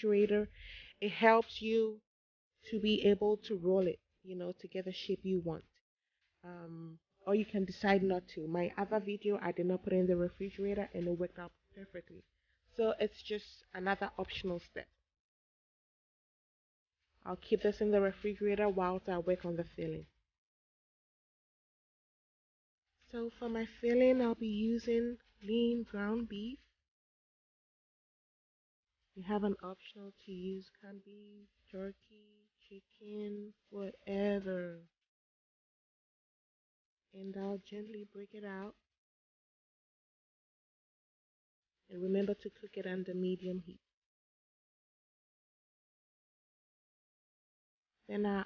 refrigerator, it helps you to be able to roll it, to get the shape you want. Um, or you can decide not to. My other video, I did not put it in the refrigerator and it worked out perfectly. So it's just another optional step. I'll keep this in the refrigerator whilst I work on the filling. So for my filling, I'll be using lean ground beef. You have an optional to use canned beef, turkey, chicken, whatever. And I'll gently break it out. And remember to cook it under medium heat. Then I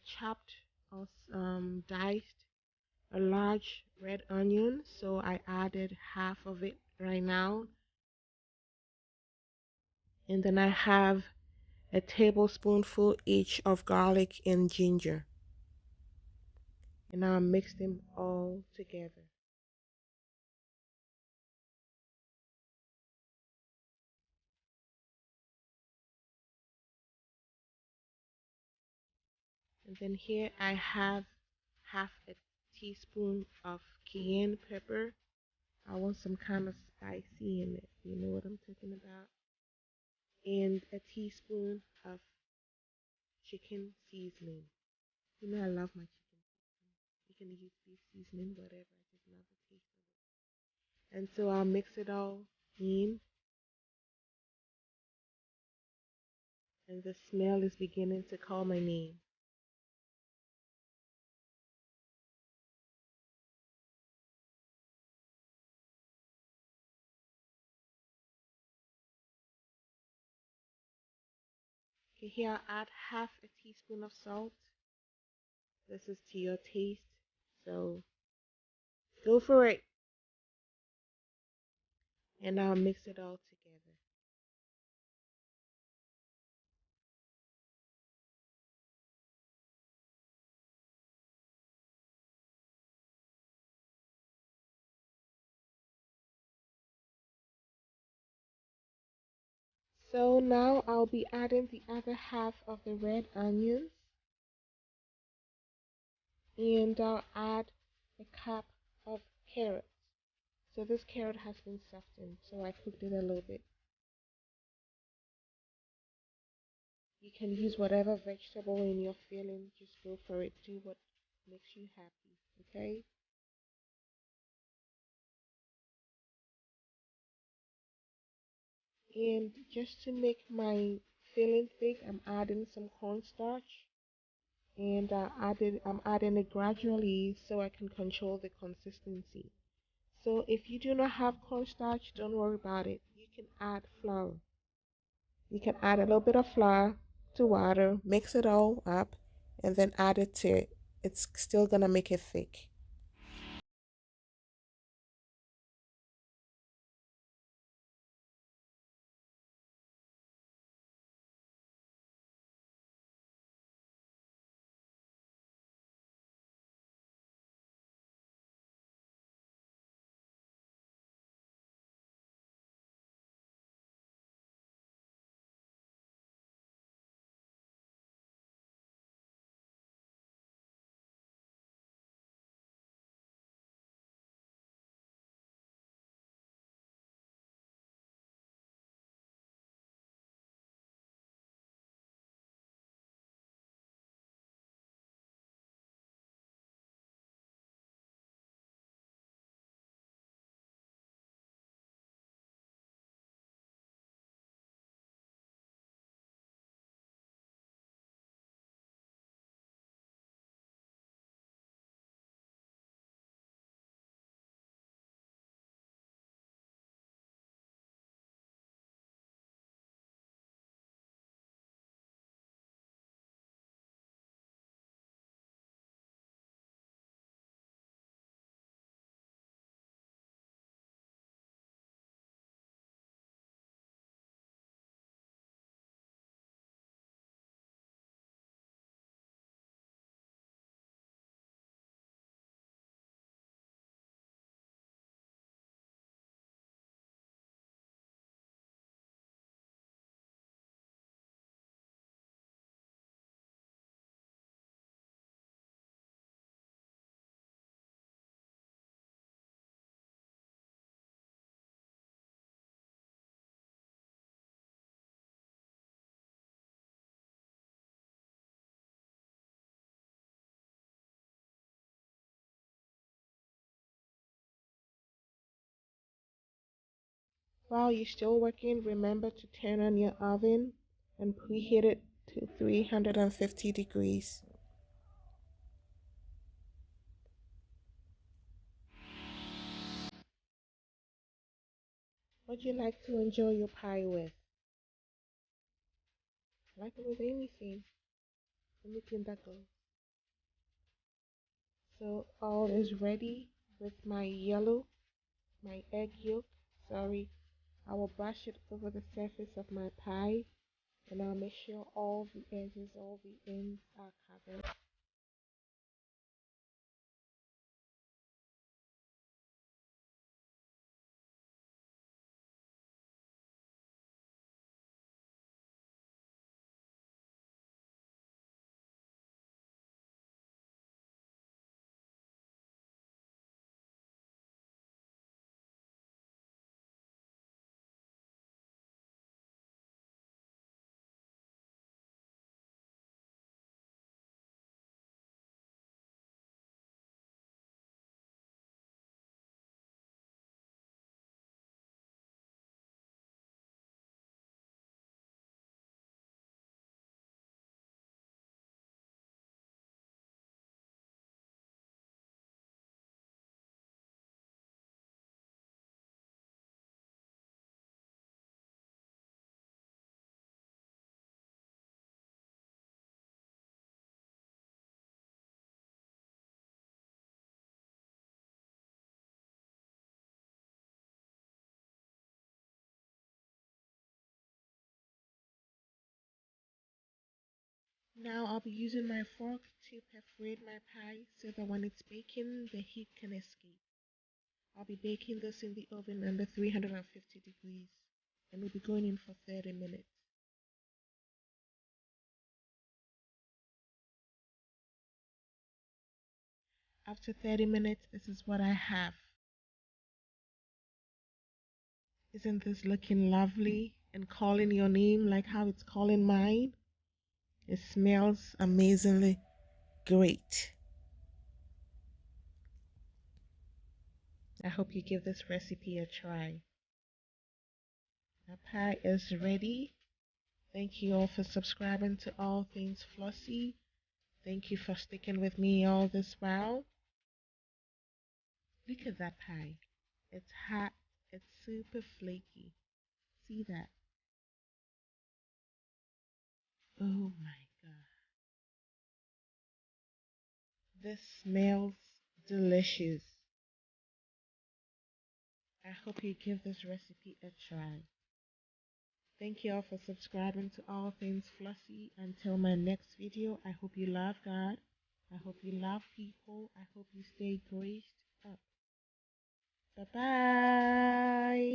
chopped or diced a large red onion. So I added half of it right now. And then I have a tablespoonful each of garlic and ginger. And I'll mix them all together. And then here I have half a teaspoon of cayenne pepper. I want some kind of spicy in it. You know what I'm talking about? And a teaspoon of chicken seasoning. You know I love my chicken seasoning. You can use beef seasoning, whatever. I just love the taste of it. And so I'll mix it all in. And the smell is beginning to call my name. Okay, here I'll add half a teaspoon of salt. This is to your taste. So go for it. And I'll mix it all together. So now I'll be adding the other half of the red onions and I'll add a cup of carrots. So this carrot has been softened, so I cooked it a little bit. You can use whatever vegetable in your filling, just go for it. Do what makes you happy, okay? And just to make my filling thick, I'm adding some cornstarch. And I'm adding it gradually so I can control the consistency. So if you do not have cornstarch, don't worry about it. You can add flour. You can add a little bit of flour to water, mix it all up, and then add it to it. It's still gonna make it thick. While you're still working, remember to turn on your oven and preheat it to 350 degrees. What do you like to enjoy your pie with? I like it with anything that goes. So all is ready with my egg yolk. Sorry, I will brush it over the surface of my pie and I'll make sure all the edges, all the ends are covered. Now I'll be using my fork to perforate my pie so that when it's baking, the heat can escape. I'll be baking this in the oven under 350 degrees and we'll be going in for 30 minutes. After 30 minutes, this is what I have. Isn't this looking lovely and calling your name like how it's calling mine? It smells amazingly great. I hope you give this recipe a try. My pie is ready. Thank you all for subscribing to All Things Flossy. Thank you for sticking with me all this while. Look at that pie. It's hot. It's super flaky. See that? Oh my god. This smells delicious. I hope you give this recipe a try. Thank you all for subscribing to All Things Flossy. Until my next video, I hope you love God. I hope you love people. I hope you stay graced up. Bye bye.